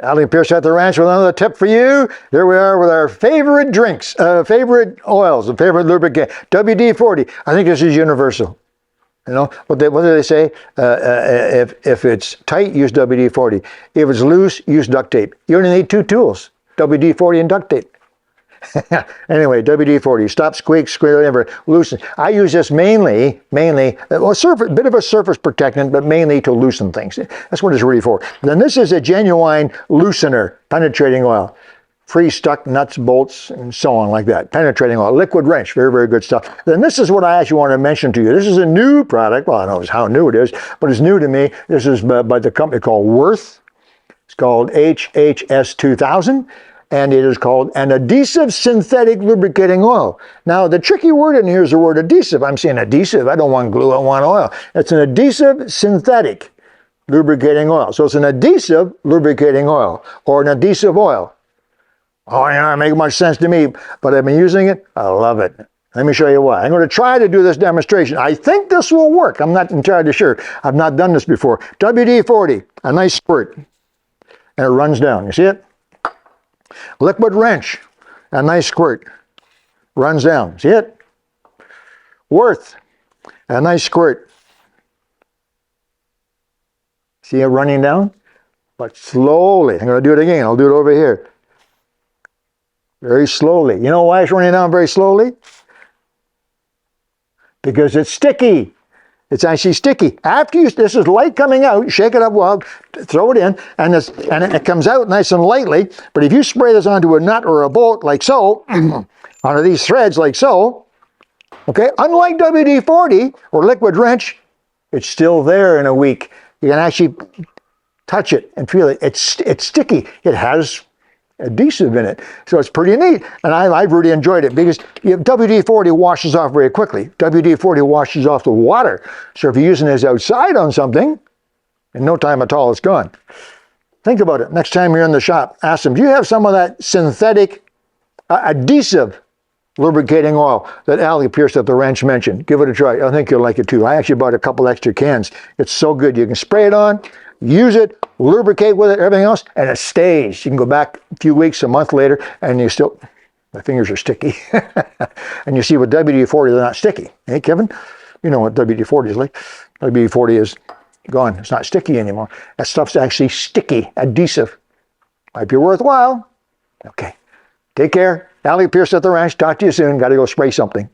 Alec Peirce at the ranch with another tip for you. Here we are with our favorite drinks, favorite oils, and favorite lubricant. WD-40. I think this is universal. You know, what do they say? If it's tight, use WD-40. If it's loose, use duct tape. You only need two tools, WD-40 and duct tape. Anyway, WD-40, stop squeak, whatever, loosen. I use this mainly, well, bit of a surface protectant, but mainly to loosen things. That's what it's really for. Then this is a genuine loosener, penetrating oil. Free stuck nuts, bolts, and so on like that. Penetrating oil, liquid wrench, very, very good stuff. Then this is what I actually want to mention to you. This is a new product. Well, I don't know how new it is, but it's new to me. This is by the company called Worth. It's called HHS 2000. And it is called an adhesive synthetic lubricating oil. Now, the tricky word in here is the word adhesive. I'm saying adhesive. I don't want glue, I want oil. It's an adhesive synthetic lubricating oil. So it's an adhesive lubricating oil, or an adhesive oil. Oh, yeah, it makes much sense to me, but I've been using it. I love it. Let me show you why. I'm going to try to do this demonstration. I think this will work. I'm not entirely sure. I've not done this before. WD-40, a nice squirt, and it runs down. You see it? Liquid wrench, a nice squirt, runs down. See it? Worth, a nice squirt. See it running down? But slowly. I'm going to do it again. I'll do it over here. Very slowly. You know why it's running down very slowly? Because it's sticky. It's actually sticky. After you, this is light coming out, shake it up well, throw it in, and it comes out nice and lightly. But if you spray this onto a nut or a bolt like so, onto these threads like so, okay, unlike WD-40 or liquid wrench, it's still there in a week. You can actually touch it and feel it. It's sticky. It has adhesive in it. So it's pretty neat. And I've really enjoyed it because WD-40 washes off very quickly. WD-40 washes off the water. So if you're using this outside on something, in no time at all, it's gone. Think about it. Next time you're in the shop, ask them, do you have some of that synthetic adhesive lubricating oil that Alec Peirce at the ranch mentioned? Give it a try. I think you'll like it too. I actually bought a couple extra cans. It's so good. You can spray it on, use it, lubricate with it, everything else, and it stays. You can go back a few weeks, a month later, and you still, my fingers are sticky. And you see with WD-40, they're not sticky. Hey, Kevin? You know what WD-40 is like. WD-40 is gone. It's not sticky anymore. That stuff's actually sticky, adhesive. Might be worthwhile. Okay. Take care. Alec Peirce at the ranch. Talk to you soon. Got to go spray something.